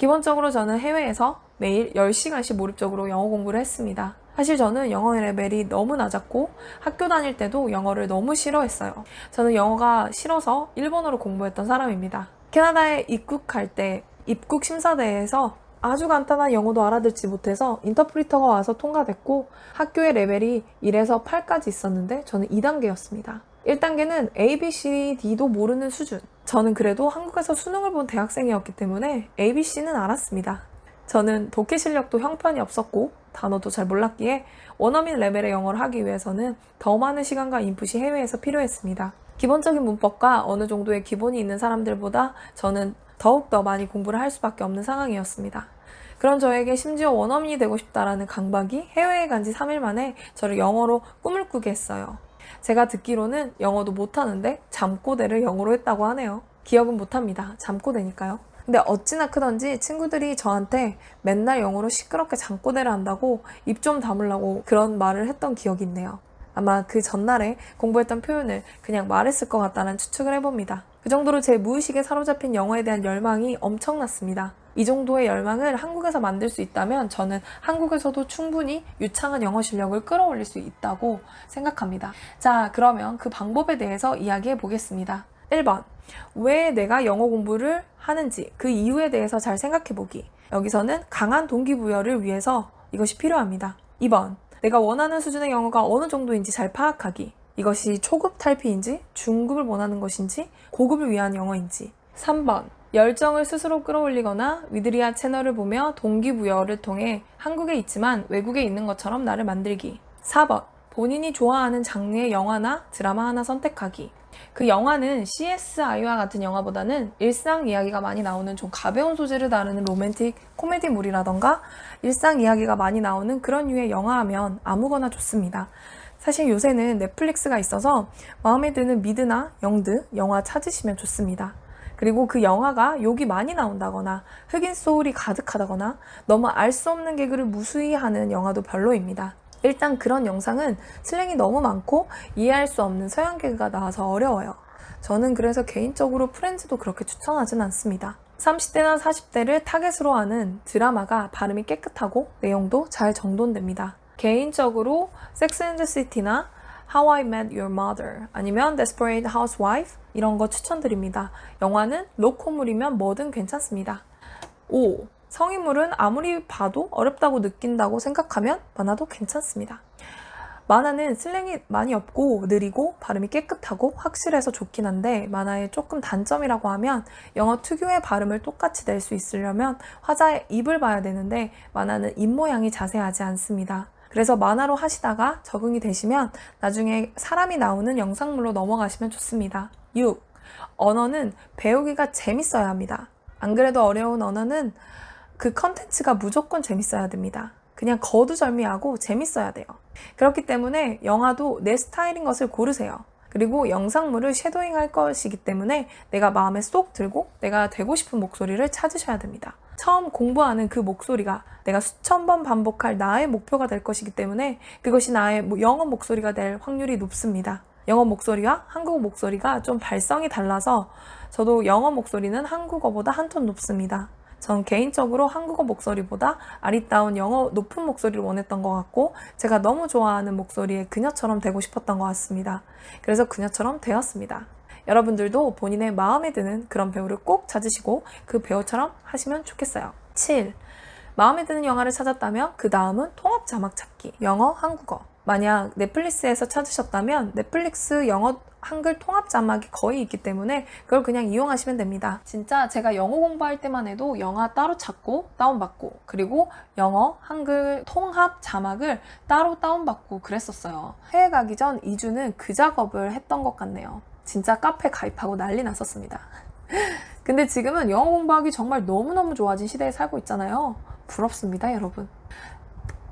기본적으로 저는 해외에서 매일 10시간씩 몰입적으로 영어 공부를 했습니다. 사실 저는 영어 레벨이 너무 낮았고 학교 다닐 때도 영어를 너무 싫어했어요. 저는 영어가 싫어서 일본어로 공부했던 사람입니다. 캐나다에 입국할 때 입국 심사대에서 아주 간단한 영어도 알아듣지 못해서 인터프리터가 와서 통과됐고 학교의 레벨이 1에서 8까지 있었는데 저는 2단계였습니다. 1단계는 A, B, C, D도 모르는 수준. 저는 그래도 한국에서 수능을 본 대학생이었기 때문에 A, B, C는 알았습니다. 저는 독해 실력도 형편이 없었고 단어도 잘 몰랐기에 원어민 레벨의 영어를 하기 위해서는 더 많은 시간과 인풋이 해외에서 필요했습니다. 기본적인 문법과 어느 정도의 기본이 있는 사람들보다 저는 더욱더 많이 공부를 할 수밖에 없는 상황이었습니다. 그런 저에게 심지어 원어민이 되고 싶다라는 강박이 해외에 간 지 3일 만에 저를 영어로 꿈을 꾸게 했어요. 제가 듣기로는 영어도 못하는데 잠꼬대를 영어로 했다고 하네요. 기억은 못합니다. 잠꼬대니까요. 근데 어찌나 크던지 친구들이 저한테 맨날 영어로 시끄럽게 잠꼬대를 한다고 입 좀 다물라고 그런 말을 했던 기억이 있네요. 아마 그 전날에 공부했던 표현을 그냥 말했을 것 같다는 추측을 해봅니다. 그 정도로 제 무의식에 사로잡힌 영어에 대한 열망이 엄청났습니다. 이 정도의 열망을 한국에서 만들 수 있다면 저는 한국에서도 충분히 유창한 영어 실력을 끌어올릴 수 있다고 생각합니다. 자, 그러면 그 방법에 대해서 이야기해 보겠습니다. 1번, 왜 내가 영어 공부를 하는지 그 이유에 대해서 잘 생각해 보기. 여기서는 강한 동기부여를 위해서 이것이 필요합니다. 2번, 내가 원하는 수준의 영어가 어느 정도인지 잘 파악하기. 이것이 초급 탈피인지, 중급을 원하는 것인지, 고급을 위한 영어인지. 3번, 열정을 스스로 끌어올리거나 위드리아 채널을 보며 동기부여를 통해 한국에 있지만 외국에 있는 것처럼 나를 만들기. 4번, 본인이 좋아하는 장르의 영화나 드라마 하나 선택하기. 그 영화는 CSI와 같은 영화보다는 일상 이야기가 많이 나오는 좀 가벼운 소재를 다루는 로맨틱 코미디물이라던가 일상 이야기가 많이 나오는 그런 류의 영화하면 아무거나 좋습니다. 사실 요새는 넷플릭스가 있어서 마음에 드는 미드나 영드 영화 찾으시면 좋습니다. 그리고 그 영화가 욕이 많이 나온다거나 흑인 소울이 가득하다거나 너무 알 수 없는 개그를 무수히 하는 영화도 별로입니다. 일단 그런 영상은 슬랭이 너무 많고 이해할 수 없는 서양 개그가 나와서 어려워요. 저는 그래서 개인적으로 프렌즈도 그렇게 추천하진 않습니다. 30대나 40대를 타겟으로 하는 드라마가 발음이 깨끗하고 내용도 잘 정돈됩니다. 개인적으로 섹스 앤 더 시티나 How I Met Your Mother 아니면 Desperate Housewife 이런 거 추천드립니다. 영화는 로코물이면 뭐든 괜찮습니다. 5. 성인물은 아무리 봐도 어렵다고 느낀다고 생각하면 만화도 괜찮습니다. 만화는 슬랭이 많이 없고 느리고 발음이 깨끗하고 확실해서 좋긴 한데 만화의 조금 단점이라고 하면 영어 특유의 발음을 똑같이 낼 수 있으려면 화자의 입을 봐야 되는데 만화는 입 모양이 자세하지 않습니다. 그래서 만화로 하시다가 적응이 되시면 나중에 사람이 나오는 영상물로 넘어가시면 좋습니다. 6. 언어는 배우기가 재밌어야 합니다. 안 그래도 어려운 언어는 그 컨텐츠가 무조건 재밌어야 됩니다. 그냥 거두절미하고 재밌어야 돼요. 그렇기 때문에 영화도 내 스타일인 것을 고르세요. 그리고 영상물을 쉐도잉 할 것이기 때문에 내가 마음에 쏙 들고 내가 되고 싶은 목소리를 찾으셔야 됩니다. 처음 공부하는 그 목소리가 내가 수천 번 반복할 나의 목표가 될 것이기 때문에 그것이 나의 영어 목소리가 될 확률이 높습니다. 영어 목소리와 한국어 목소리가 좀 발성이 달라서 저도 영어 목소리는 한국어보다 한 톤 높습니다. 전 개인적으로 한국어 목소리보다 아리따운 영어 높은 목소리를 원했던 것 같고 제가 너무 좋아하는 목소리의 그녀처럼 되고 싶었던 것 같습니다. 그래서 그녀처럼 되었습니다. 여러분들도 본인의 마음에 드는 그런 배우를 꼭 찾으시고 그 배우처럼 하시면 좋겠어요. 7. 마음에 드는 영화를 찾았다면 그 다음은 통합 자막 찾기. 영어, 한국어. 만약 넷플릭스에서 찾으셨다면 넷플릭스 영어 한글 통합 자막이 거의 있기 때문에 그걸 그냥 이용하시면 됩니다. 진짜 제가 영어 공부할 때만 해도 영화 따로 찾고 다운받고 그리고 영어 한글 통합 자막을 따로 다운받고 그랬었어요. 해외 가기 전 2주는 그 작업을 했던 것 같네요. 진짜 카페 가입하고 난리 났었습니다. 근데 지금은 영어 공부하기 정말 너무너무 좋아진 시대에 살고 있잖아요. 부럽습니다, 여러분.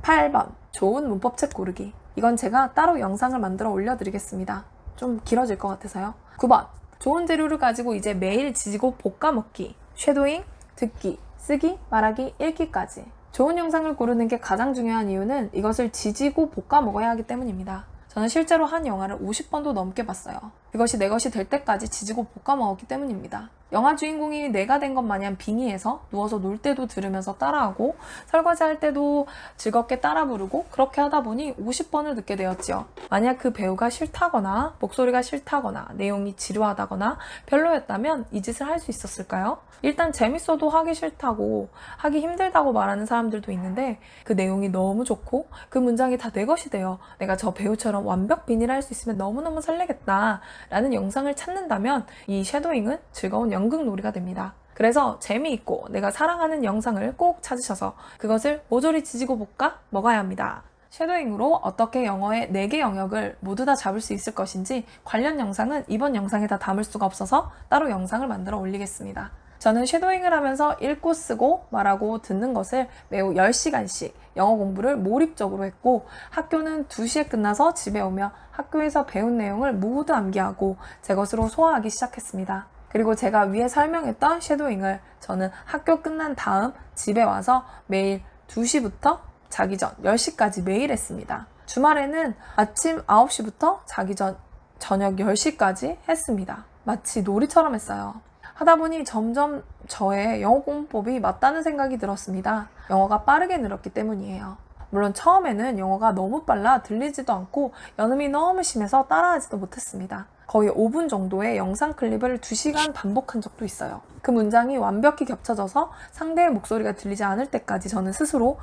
8번, 좋은 문법책 고르기. 이건 제가 따로 영상을 만들어 올려드리겠습니다. 좀 길어질 것 같아서요. 9번, 좋은 재료를 가지고 이제 매일 지지고 볶아 먹기. 쉐도잉, 듣기, 쓰기, 말하기, 읽기까지. 좋은 영상을 고르는 게 가장 중요한 이유는 이것을 지지고 볶아 먹어야 하기 때문입니다. 저는 실제로 한 영화를 50번도 넘게 봤어요. 그것이 내 것이 될 때까지 지지고 볶아 먹었기 때문입니다. 영화 주인공이 내가 된 것 마냥 빙의해서 누워서 놀 때도 들으면서 따라하고 설거지할 때도 즐겁게 따라 부르고 그렇게 하다 보니 50번을 듣게 되었지요. 만약 그 배우가 싫다거나 목소리가 싫다거나 내용이 지루하다거나 별로였다면 이 짓을 할 수 있었을까요? 일단 재밌어도 하기 싫다고 하기 힘들다고 말하는 사람들도 있는데 그 내용이 너무 좋고 그 문장이 다 내 것이 되어 내가 저 배우처럼 완벽 빙의를 할 수 있으면 너무너무 설레겠다 라는 영상을 찾는다면 이 쉐도잉은 즐거운 연극놀이가 됩니다. 그래서 재미있고 내가 사랑하는 영상을 꼭 찾으셔서 그것을 모조리 지지고 볶아 먹어야 합니다. 쉐도잉으로 어떻게 영어의 4개 영역을 모두 다 잡을 수 있을 것인지 관련 영상은 이번 영상에 다 담을 수가 없어서 따로 영상을 만들어 올리겠습니다. 저는 쉐도잉을 하면서 읽고 쓰고 말하고 듣는 것을 매우 10시간씩 영어 공부를 몰입적으로 했고 학교는 2시에 끝나서 집에 오며 학교에서 배운 내용을 모두 암기하고 제 것으로 소화하기 시작했습니다. 그리고 제가 위에 설명했던 쉐도잉을 저는 학교 끝난 다음 집에 와서 매일 2시부터 자기 전 10시까지 매일 했습니다. 주말에는 아침 9시부터 자기 전 저녁 10시까지 했습니다. 마치 놀이처럼 했어요. 하다 보니 점점 저의 영어 공부법이 맞다는 생각이 들었습니다. 영어가 빠르게 늘었기 때문이에요. 물론 처음에는 영어가 너무 빨라 들리지도 않고 연음이 너무 심해서 따라하지도 못했습니다. 거의 5분 정도의 영상 클립을 2시간 반복한 적도 있어요. 그 문장이 완벽히 겹쳐져서 상대의 목소리가 들리지 않을 때까지 저는 스스로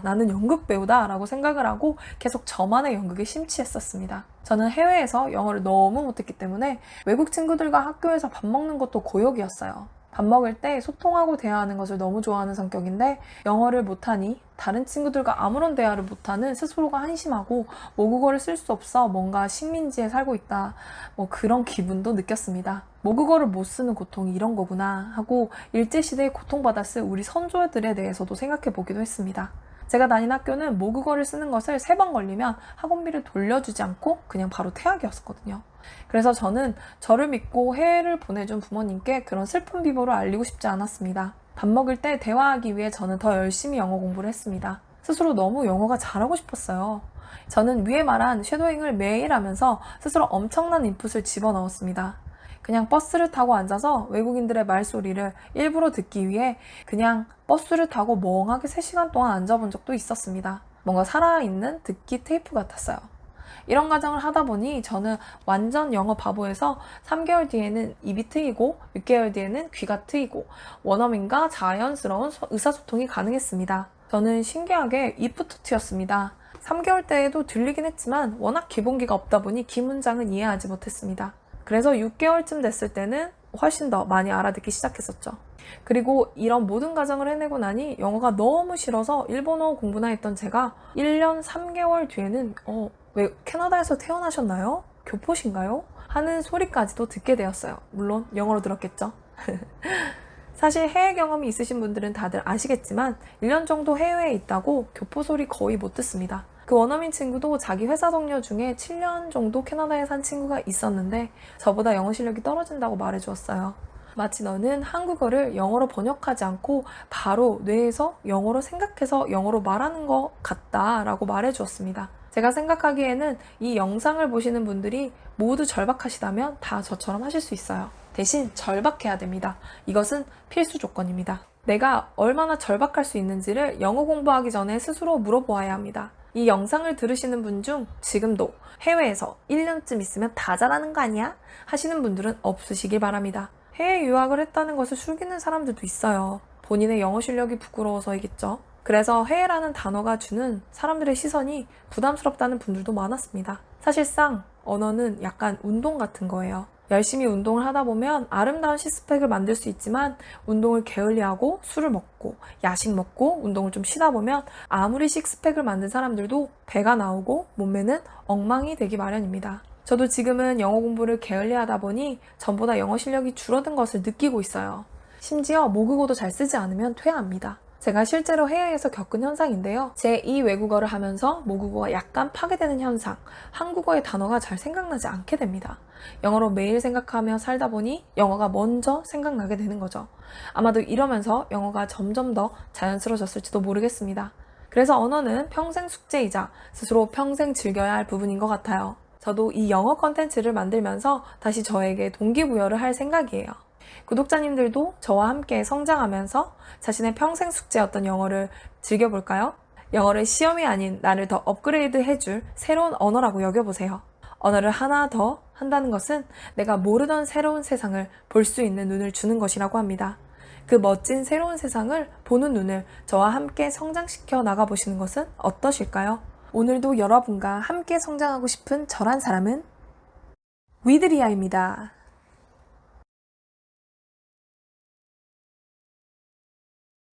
나는 연극 배우다 라고 생각을 하고 계속 저만의 연극에 심취했었습니다. 저는 해외에서 영어를 너무 못했기 때문에 외국 친구들과 학교에서 밥 먹는 것도 고역이었어요. 밥 먹을 때 소통하고 대화하는 것을 너무 좋아하는 성격인데 영어를 못하니 다른 친구들과 아무런 대화를 못하는 스스로가 한심하고 모국어를 쓸 수 없어 뭔가 식민지에 살고 있다 그런 기분도 느꼈습니다. 모국어를 못 쓰는 고통이 이런 거구나 하고 일제시대에 고통받았을 우리 선조들에 대해서도 생각해 보기도 했습니다. 제가 다닌 학교는 모국어를 쓰는 것을 3번 걸리면 학원비를 돌려주지 않고 그냥 바로 퇴학이었거든요. 그래서 저는 저를 믿고 해외를 보내준 부모님께 그런 슬픈 비보를 알리고 싶지 않았습니다. 밥 먹을 때 대화하기 위해 저는 더 열심히 영어 공부를 했습니다. 스스로 너무 영어가 잘하고 싶었어요. 저는 위에 말한 쉐도잉을 매일 하면서 스스로 엄청난 인풋을 집어넣었습니다. 그냥 버스를 타고 앉아서 외국인들의 말소리를 일부러 듣기 위해 그냥 버스를 타고 멍하게 3시간 동안 앉아본 적도 있었습니다. 뭔가 살아있는 듣기 테이프 같았어요. 이런 과정을 하다 보니 저는 완전 영어 바보에서 3개월 뒤에는 입이 트이고 6개월 뒤에는 귀가 트이고 원어민과 자연스러운 의사소통이 가능했습니다. 저는 신기하게 입부터 트였습니다. 3개월 때에도 들리긴 했지만 워낙 기본기가 없다 보니 긴 문장은 이해하지 못했습니다. 그래서 6개월쯤 됐을 때는 훨씬 더 많이 알아듣기 시작했었죠. 그리고 이런 모든 과정을 해내고 나니 영어가 너무 싫어서 일본어 공부나 했던 제가 1년 3개월 뒤에는 왜 캐나다에서 태어나셨나요? 교포신가요? 하는 소리까지도 듣게 되었어요. 물론 영어로 들었겠죠. 사실 해외 경험이 있으신 분들은 다들 아시겠지만 1년 정도 해외에 있다고 교포 소리 거의 못 듣습니다. 그 원어민 친구도 자기 회사 동료 중에 7년 정도 캐나다에 산 친구가 있었는데 저보다 영어 실력이 떨어진다고 말해주었어요. 마치 너는 한국어를 영어로 번역하지 않고 바로 뇌에서 영어로 생각해서 영어로 말하는 것 같다라고 말해주었습니다. 제가 생각하기에는 이 영상을 보시는 분들이 모두 절박하시다면 다 저처럼 하실 수 있어요. 대신 절박해야 됩니다. 이것은 필수 조건입니다. 내가 얼마나 절박할 수 있는지를 영어 공부하기 전에 스스로 물어보아야 합니다. 이 영상을 들으시는 분 중 지금도 해외에서 1년쯤 있으면 다 잘하는 거 아니야? 하시는 분들은 없으시길 바랍니다. 해외 유학을 했다는 것을 숨기는 사람들도 있어요. 본인의 영어 실력이 부끄러워서이겠죠. 그래서 해외라는 단어가 주는 사람들의 시선이 부담스럽다는 분들도 많았습니다. 사실상 언어는 약간 운동 같은 거예요. 열심히 운동을 하다 보면 아름다운 시스펙을 만들 수 있지만 운동을 게을리하고 술을 먹고 야식 먹고 운동을 좀 쉬다 보면 아무리 식스팩을 만든 사람들도 배가 나오고 몸매는 엉망이 되기 마련입니다. 저도 지금은 영어 공부를 게을리하다 보니 전보다 영어 실력이 줄어든 것을 느끼고 있어요. 심지어 모국어도 잘 쓰지 않으면 퇴화합니다. 제가 실제로 해외에서 겪은 현상인데요. 제2 외국어를 하면서 모국어가 약간 파괴되는 현상, 한국어의 단어가 잘 생각나지 않게 됩니다. 영어로 매일 생각하며 살다 보니 영어가 먼저 생각나게 되는 거죠. 아마도 이러면서 영어가 점점 더 자연스러워졌을지도 모르겠습니다. 그래서 언어는 평생 숙제이자 스스로 평생 즐겨야 할 부분인 것 같아요. 저도 이 영어 컨텐츠를 만들면서 다시 저에게 동기부여를 할 생각이에요. 구독자님들도 저와 함께 성장하면서 자신의 평생 숙제였던 영어를 즐겨볼까요? 영어를 시험이 아닌 나를 더 업그레이드 해줄 새로운 언어라고 여겨보세요. 언어를 하나 더 한다는 것은 내가 모르던 새로운 세상을 볼 수 있는 눈을 주는 것이라고 합니다. 그 멋진 새로운 세상을 보는 눈을 저와 함께 성장시켜 나가보시는 것은 어떠실까요? 오늘도 여러분과 함께 성장하고 싶은 저란 사람은 위드리아입니다.